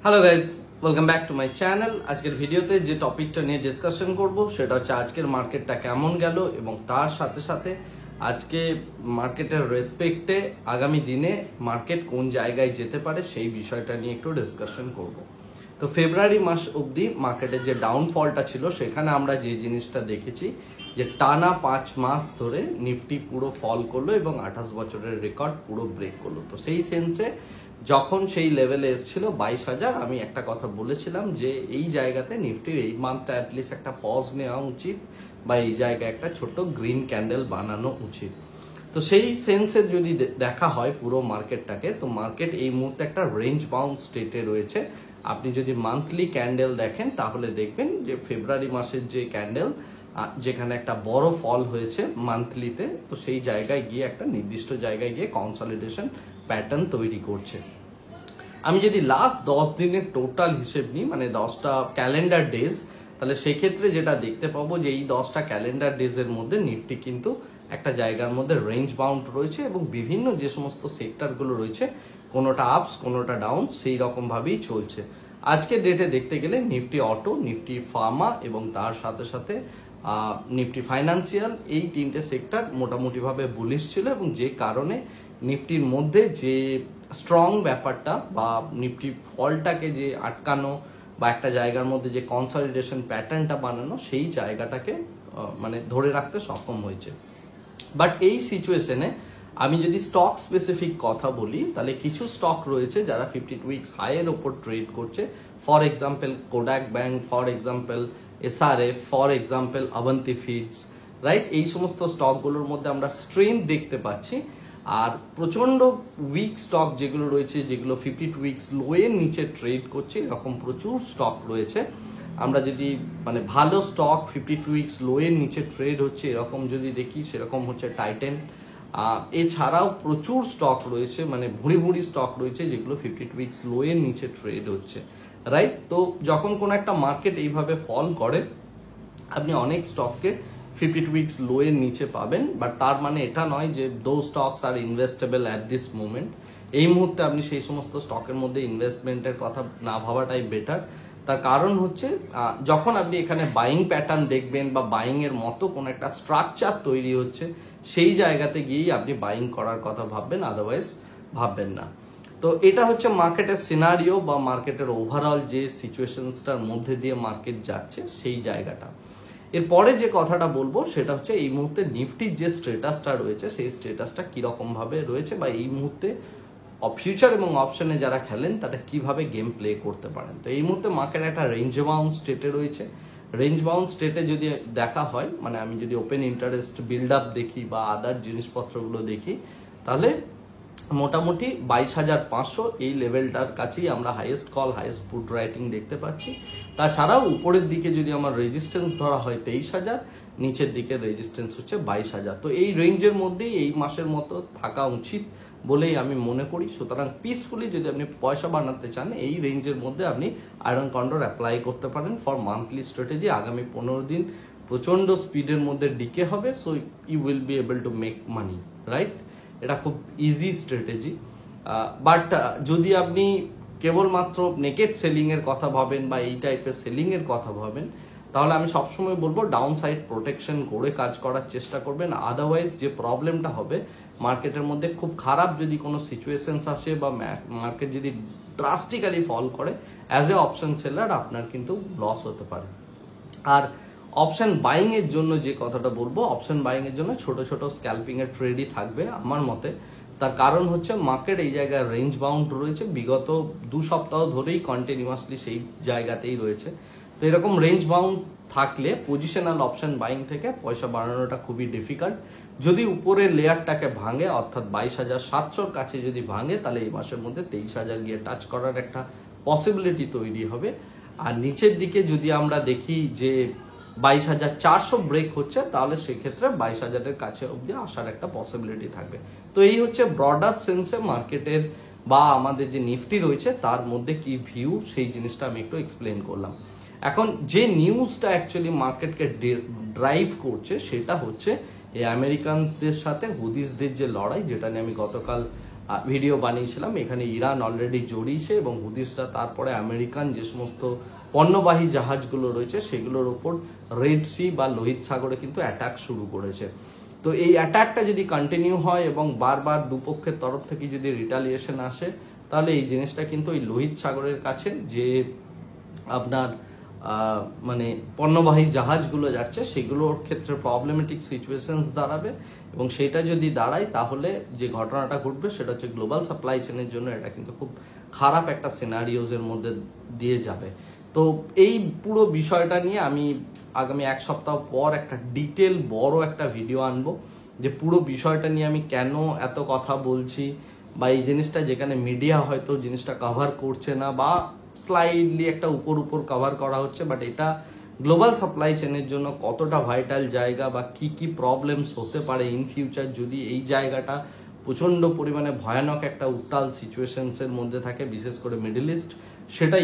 Hello guys, welcome back to my channel. আজকের ভিডিওতে যে টপিকটা নিয়ে ডিসকাশন করব সেটা হচ্ছে আজকের মার্কেটটা কেমন গেল এবং তার সাথে সাথে আজকে মার্কেটের রেসপেক্টে আগামী দিনে মার্কেট কোন জায়গায় যেতে পারে সেই বিষয়টা নিয়ে একটু ডিসকাশন করব। তো ফেব্রুয়ারি মাস অবধি মার্কেটের যে ডাউনফলটা ছিল সেখানে আমরা যে জিনিসটা দেখেছি যে টানা 5 মাস ধরে নিফটি পুরো ফল করলো এবং 28 বছরের রেকর্ড পুরো ব্রেক করলো। তো সেই সেন্সে যখন সেই লেভেলে এসেছিল 22,000, আমি একটা কথা বলেছিলাম যে এই জায়গাতে নিফটির এই মান্থটা অ্যাটলিস্ট একটা পজ নেওয়া উচিত বা এই জায়গায় একটা ছোট গ্রিন ক্যান্ডেল বানানো উচিত। তো সেই সেন্সে যদি দেখা হয় পুরো মার্কেটটাকে, তো মার্কেট এই মুহূর্তে একটা রেঞ্জ বাউন্ড স্টেটে রয়েছে। আপনি যদি মান্থলি ক্যান্ডেল দেখেন তাহলে দেখবেন যে ফেব্রুয়ারি মাসের যে ক্যান্ডেল যেখানে একটা বড় ফল হয়েছে মান্থলিতে, তো সেই জায়গায় গিয়ে একটা নির্দিষ্ট জায়গায় গিয়ে কনসলিডেশন প্যাটার্ন তৈরি করছে। আমি যদি লাস্ট 10 দিনের টোটাল হিসেব নিই, মানে 10টা ক্যালেন্ডার ডেজ, তাহলে সেক্ষেত্রে যেটা দেখতে পাবো যে এই 10টা ক্যালেন্ডার ডেজের মধ্যে নিফটি কিন্তু একটা জায়গার মধ্যে রেঞ্জ বাউন্ড রয়েছে এবং বিভিন্ন যে সমস্ত সেক্টরগুলো রয়েছে কোনোটা আপস কোনোটা ডাউন সেই রকম ভাবেই চলছে। আজকে ডেটে দেখতে গেলে নিফটি অটো, নিফটি ফার্মা এবং তার সাথে সাথে নিফটি ফাইন্যান্সিয়াল, এই তিনটে সেক্টর মোটামুটিভাবে বুলিশ ছিল এবং যে কারণে নিফটির মধ্যে যে স্ট্রং ব্যাপারটা বা নিফটি ফলটাকে যে আটকানো বা একটা জায়গার মধ্যে যে কনসলিডেশন প্যাটার্নটা বানানো সেই জায়গাটাকে মানে ধরে রাখতে সক্ষম হয়েছে। বাট এই সিচুয়েশনে আমি যদি স্টক স্পেসিফিক কথা বলি তাহলে কিছু স্টক রয়েছে যারা 52 উইকস হাইয়ের ওপর ট্রেড করছে। For example Kotak bank, for example SRF, for example Avanti feeds, right? এই সমস্ত স্টকগুলোর মধ্যে আমরা স্ট্রেংথ দেখতে পাচ্ছি। আর প্রচন্ড উইক স্টক যেগুলো রয়েছে, যেগুলো 52 উইকস লোয়ের নিচে ট্রেড করছে, এরকম প্রচুর স্টক রয়েছে। আমরা যদি মানে ভালো স্টক 52 উইকস লোয়ের নিচে ট্রেড হচ্ছে এরকম যদি দেখি, সেরকম হচ্ছে টাইটেন। এছাড়াও প্রচুর স্টক রয়েছে, মানে ভুঁড়ি ভুঁড়ি স্টক রয়েছে যেগুলো 52 উইকস লোয়ের নিচে ট্রেড হচ্ছে, রাইট? তো যখন কোন একটা মার্কেট এইভাবে ফল করে আপনি অনেক স্টককে 52 উইকস লোয়ের নিচে পাবেন, বাট তার মানে এটা নয় যে though stocks are investable at this moment. এই মুহূর্তে আপনি সেই সমস্ত স্টকের মধ্যে ইনভেস্টমেন্টের কথা না ভাবাটাই বেটার। তার কারণ হচ্ছে যখন আপনি এখানে বাইং প্যাটার্ন দেখবেন বা বাইং এর মতো কোন একটা স্ট্রাকচার তৈরি হচ্ছে সেই জায়গাতে গিয়েই আপনি বাইং করার কথা ভাববেন, আদারওয়াইজ ভাববেন না। তো এটা হচ্ছে মার্কেটের সিনারিও বা মার্কেটের ওভারঅল যে সিচুয়েশনসটার মধ্যে দিয়ে মার্কেট যাচ্ছে সেই জায়গাটা। এরপরে যে কথাটা বলবো সেটা হচ্ছে এই মুহূর্তে নিফটির যে স্ট্যাটাসটা রয়েছে সেই স্ট্যাটাসটা কিরকম ভাবে রয়েছে বা এই মুহূর্তে ফিউচার এবং অপশনে যারা খেলেন তারা কিভাবে গেম প্লে করতে পারেন। তো এই মুহূর্তে মার্কেট একটা রেঞ্জ বাউন্ড স্টেটে রয়েছে। রেঞ্জ বাউন্ড স্টেটে যদি দেখা হয়, মানে আমি যদি ওপেন ইন্টারেস্ট বিল্ড আপ দেখি বা আদার জিনিসপত্রগুলো দেখি, তাহলে মোটামুটি 22,500 এই লেভেলটার কাছেই আমরা highest call highest put writing দেখতে পাচ্ছি। তাছাড়াও উপরের দিকে যদি আমার রেজিস্ট্যান্স ধরা হয় 23,000, নিচের দিকে রেজিস্ট্যান্স হচ্ছে 22,000। তো এই রেঞ্জের মধ্যেই এই মাসের মতো থাকা উচিত বলেই আমি মনে করি। সুতরাং পিসফুলি যদি আপনি পয়সা বানাতে চান এই রেঞ্জের মধ্যে আপনি আয়রন কন্ডোর অ্যাপ্লাই করতে পারেন ফর মান্থলি স্ট্র্যাটেজি। আগামী 15 দিন প্রচন্ড স্পিডের মধ্যে ডিকে হবে, so you will be able to make money, right? এটা খুব ইজি স্ট্র্যাটেজি। বাট যদি আপনি কেবলমাত্র নেকেড সেলিং এর কথা ভাবেন বা এই টাইপের সেলিং এর কথা ভাবেন, তাহলে আমি সবসময় বলবো ডাউন সাইড প্রোটেকশন করে কাজ করার চেষ্টা করবেন। আদারওয়াইজ যে প্রবলেমটা হবে মার্কেটের মধ্যে খুব খারাপ যদি কোনো সিচুয়েশনস আসে বা মার্কেট যদি ড্রাস্টিক্যালি ফল করে, অ্যাজ এ অপশন সেলার আপনার কিন্তু লস হতে পারে। আর অপশন বাইং এর জন্য যে কথাটা বলবো, অপশন বাইং এর জন্য ছোট ছোট স্ক্যালপিং এর ট্রেডই থাকবে আমার মতে। তার কারণ হচ্ছে মার্কেট এই জায়গায় রেঞ্জ বাউন্ড রয়েছে, বিগত 2 সপ্তাহ ধরেই কন্টিনিউয়াসলি সেই জায়গাতেই রয়েছে। তো এরকম রেঞ্জ বাউন্ড থাকলে পজিশনাল অপশন বাইং থেকে পয়সা বাড়ানোটা খুবই ডিফিকাল্ট। যদি উপরের লেয়ারটাকে ভাঙে, অর্থাৎ 22,700 কাছে যদি ভাঙে, তাহলে এই মাসের মধ্যে 23,000 গিয়ে টাচ করার একটা পসিবিলিটি তৈরি হবে। আর নিচের দিকে যদি আমরা দেখি যে 22,400 ব্রেক হচ্ছে, তাহলে সেক্ষেত্রে 22,000-এর কাছে অব্দি আসার একটা পসিবিলিটি থাকবে। তো এই হচ্ছে ব্রডার সেন্সে মার্কেটের বা আমাদের যে নিফটি রয়েছে তার মধ্যে কি ভিউ, সেই জিনিসটা আমি একটু এক্সপ্লেন করলাম। এখন যে নিউজটা অ্যাকচুয়ালি মার্কেটকে ড্রাইভ করছে সেটা হচ্ছে এই আমেরিকানসদের সাথে হুদিসদের যে লড়াই, যেটা নিয়ে আমি গতকাল ভিডিও বানিয়েছিলাম। এখানে ইরান অলরেডি জড়িয়েছে এবং হুদিসরা তারপরে আমেরিকান যে সমস্ত পণ্যবাহী জাহাজগুলো রয়েছে সেগুলোর ওপর রেড সি বা লোহিত সাগরে কিন্তু অ্যাটাক শুরু করেছে। তো এই অ্যাটাকটা যদি কন্টিনিউ হয় এবং বারবার দুপক্ষের তরফ থেকে যদি রিটালিয়েশন আসে, তাহলে এই জিনিসটা কিন্তু ওই লোহিত সাগরের কাছে যে আপনার মানে পণ্যবাহী জাহাজগুলো যাচ্ছে সেগুলোর ক্ষেত্রে প্রবলেমেটিক সিচুয়েশনস দাঁড়াবে, এবং সেটা যদি দাঁড়ায় তাহলে যে ঘটনাটা ঘটবে সেটা হচ্ছে গ্লোবাল সাপ্লাই চেনের জন্য এটা কিন্তু খুব খারাপ একটা সিনারিওজের মধ্যে দিয়ে যাবে। তো এই পুরো বিষয়টা নিয়ে আমি আগামী এক সপ্তাহ পর একটা ডিটেল বড় একটা ভিডিও আনবো, যে পুরো বিষয়টা নিয়ে আমি কেন এত কথা বলছি, বা এই জিনিসটা যেখানে মিডিয়া হয়তো জিনিসটা কভার করছে না বা স্লাইডলি একটা উপর কভার করা হচ্ছে, বাট এটা গ্লোবাল সাপ্লাই চেনের জন্য কতটা ভাইটাল জায়গা বা কি কি প্রবলেমস হতে পারে ইন ফিউচার যদি এই জায়গাটা প্রচন্ড পরিমাণে ভয়ানক একটা উত্তাল সিচুয়েশনসের মধ্যে থাকে, বিশেষ করে মিডল ইস্ট, সেটা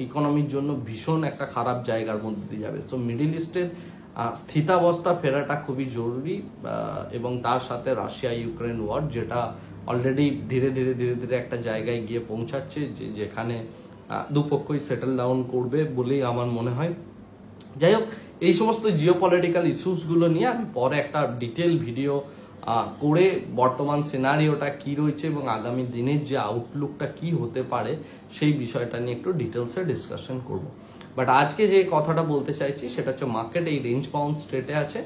ইকোনমির জন্য ভীষণ একটা খারাপ জায়গার মধ্যে দিয়ে যাবে। সো মিডল ইস্টের স্থিতাবস্থা ফেরাটা খুবই জরুরি, এবং তার সাথে রাশিয়া ইউক্রেন ওয়ার যেটা অলরেডি ধীরে ধীরে একটা জায়গায় গিয়ে পৌঁছাচ্ছে, যেখানে দুপক্ষই সেটেল ডাউন করবে বলেই আমার মনে হয়। যাই হোক, এই সমস্ত জিওপলিটিক্যাল ইস্যুসগুলো নিয়ে আমি পরে একটা ডিটেল ভিডিও করে বর্তমান সিনারিওটা কি রয়েছে এবং আগামী দিনের যে আউটলুকটা কি হতে পারে সেই বিষয়টা নিয়ে একটু ডিটেলসে ডিসকাশন করব। বাট আজকে যে কথাটা বলতে চাইছি সেটা হচ্ছে মার্কেট এই রেঞ্জ বাউন্ড স্টেটে আছে।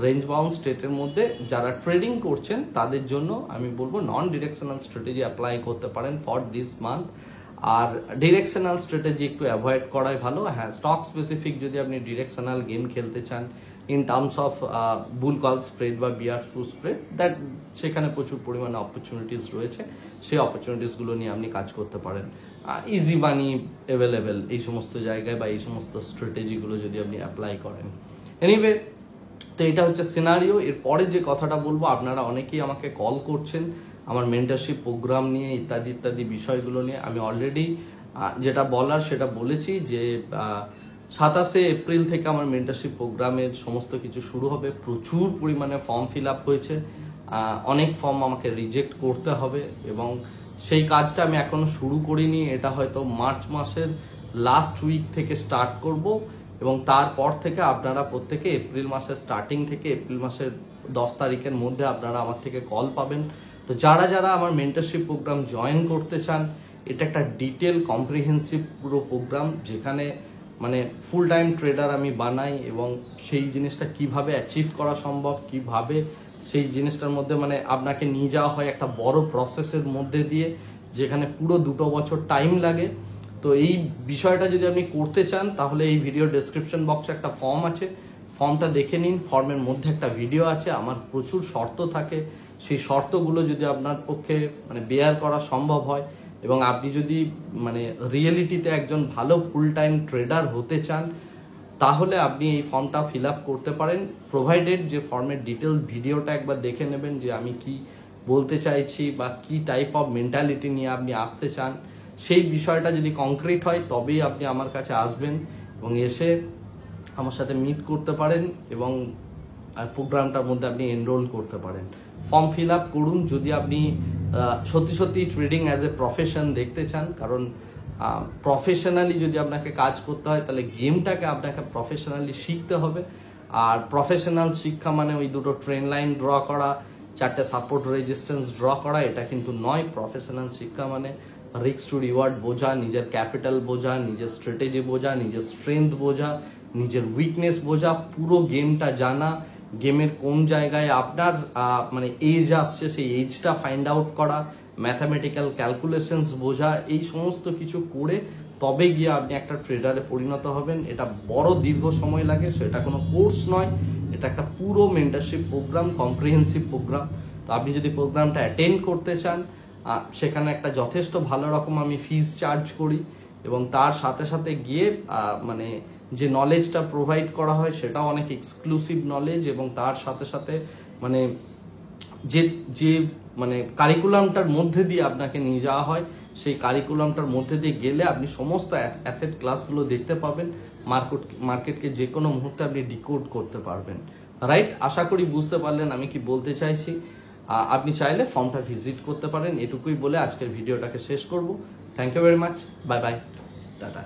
রেঞ্জ বাউন্ড স্টেটের মধ্যে যারা ট্রেডিং করছেন তাদের জন্য আমি বলবো নন ডিরেকশনাল স্ট্র্যাটেজি অ্যাপ্লাই করতে পারেন ফর দিস মান্থ, আর ডিরেকশনাল স্ট্র্যাটেজি একটু অ্যাভয়েড করাই ভালো। হ্যাঁ, স্টক স্পেসিফিক যদি আপনি ডিরেকশনাল গেম খেলতে চান in terms of bull call spread বা বিয়ার স্প্রু স্প্রেড, দ্যাট সেখানে প্রচুর পরিমাণে অপরচুনিটিস রয়েছে, সেই অপরচুনিটিসগুলো নিয়ে আপনি কাজ করতে পারেন। ইজি মানি অ্যাভেলেবেল এই সমস্ত জায়গায় বা এই সমস্ত স্ট্র্যাটেজিগুলো যদি আপনি অ্যাপ্লাই করেন। এনিওয়ে, তো এটা হচ্ছে সিনারিও। এরপরে যে কথাটা বলবো, আপনারা অনেকেই আমাকে কল করছেন আমার মেন্টরশিপ প্রোগ্রাম নিয়ে ইত্যাদি বিষয়গুলো নিয়ে। আমি অলরেডি যেটা বলার সেটা বলেছি যে 27শে এপ্রিল থেকে আমার মেন্টরশিপ প্রোগ্রামের সমস্ত কিছু শুরু হবে। প্রচুর পরিমাণে ফর্ম ফিল আপ হয়েছে, অনেক ফর্ম আমাকে রিজেক্ট করতে হবে এবং সেই কাজটা আমি এখনো শুরু করিনি। এটা হয়তো মার্চ মাসের লাস্ট উইক থেকে স্টার্ট করব এবং তারপর থেকে আপনারা প্রত্যেকে এপ্রিল মাসের স্টার্টিং থেকে এপ্রিল মাসের 10 তারিখের মধ্যে আপনারা আমার থেকে কল পাবেন। তো যারা আমার মেন্টরশিপ প্রোগ্রাম জয়েন করতে চান, এটা একটা ডিটেল কম্প্রিহেন্সিভ পুরো প্রোগ্রাম, যেখানে মানে ফুল টাইম ট্রেডার আমি বানাই এবং সেই জিনিসটা কিভাবে অ্যাচিভ করা সম্ভব, কিভাবে সেই জিনিসটার মধ্যে মানে আপনাকে নিয়ে যাওয়া হয় একটা বড় প্রসেসের মধ্যে দিয়ে, যেখানে পুরো 2 বছর টাইম লাগে। তো এই বিষয়টা যদি আপনি করতে চান তাহলে এই ভিডিও ডেসক্রিপশন বক্সে একটা ফর্ম আছে, ফর্মটা দেখে নিন। ফর্মের মধ্যে একটা ভিডিও আছে, আমার প্রচুর শর্ত থাকে, সেই শর্তগুলো যদি আপনার পক্ষে মানে বেয়ার করা সম্ভব হয় এবং আপনি যদি মানে রিয়েলিটিতে একজন ভালো ফুল টাইম ট্রেডার হতে চান, তাহলে আপনি এই ফর্মটা ফিল আপ করতে পারেন, প্রোভাইডেড যে ফর্মের ডিটেল ভিডিওটা একবার দেখে নেবেন যে আমি কি বলতে চাইছি বা কি টাইপ অফ মেন্টালিটি নিয়ে আপনি আসতে চান। সেই বিষয়টা যদি কংক্রিট হয় তবেই আপনি আমার কাছে আসবেন এবং এসে আমার সাথে মিট করতে পারেন এবং প্রোগ্রামটার মধ্যে আপনি এনরোল করতে পারেন। ফর্ম ফিল আপ করুন যদি আপনি সত্যি ট্রেডিং অ্যাজ এ প্রফেশন দেখতে চান, কারণ প্রফেশনালি যদি আপনাকে কাজ করতে হয় তাহলে গেমটাকে আপনাকে প্রফেশনালি শিখতে হবে। আর প্রফেশনাল শিক্ষা মানে ওই দুটো ট্রেন লাইন ড্র করা, 4টে সাপোর্ট রেজিস্ট্যান্স ড্র করা, এটা কিন্তু নয়। প্রফেশনাল শিক্ষা মানে রিস্ক টু রিওয়ার্ড বোঝা, নিজের ক্যাপিটাল বোঝা, নিজের স্ট্র্যাটেজি বোঝা, নিজের স্ট্রেংথ বোঝা, নিজের উইকনেস বোঝা, পুরো গেমটা জানা, গেমের কোন জায়গায় আপনার মানে এজ আসছে সেই এজটা ফাইন্ড আউট করা, ম্যাথামেটিক্যাল ক্যালকুলেশনস বোঝা, এই সমস্ত কিছু করে তবে গিয়ে আপনি একটা ট্রেডারে পরিণত হবেন। এটা বড় দীর্ঘ সময় লাগে, সো এটা কোনো কোর্স নয়, এটা একটা পুরো মেন্টরশিপ প্রোগ্রাম, কম্প্রিহেন্সিভ প্রোগ্রাম। তো আপনি যদি প্রোগ্রামটা অ্যাটেন্ড করতে চান, সেখানে একটা যথেষ্ট ভালো রকম আমি ফিস চার্জ করি এবং তার সাথে সাথে গিয়ে মানে যে নলেজটা প্রোভাইড করা হয় সেটাও অনেক এক্সক্লুসিভ নলেজ এবং তার সাথে সাথে মানে যে মানে কারিকুলামটার মধ্যে দিয়ে আপনাকে নিয়ে যাওয়া হয়, সেই কারিকুলামটার মধ্যে দিয়ে গেলে আপনি সমস্ত অ্যাসেট ক্লাসগুলো দেখতে পাবেন, মার্কেটকে যে কোনো মুহূর্তে আপনি ডিকোড করতে পারবেন। রাইট, আশা করি বুঝতে পারলেন আমি কি বলতে চাইছি। আপনি চাইলে ফর্মটা ভিজিট করতে পারেন। এটুকুই বলে আজকের ভিডিওটাকে শেষ করব। Thank you very much, bye bye, tata.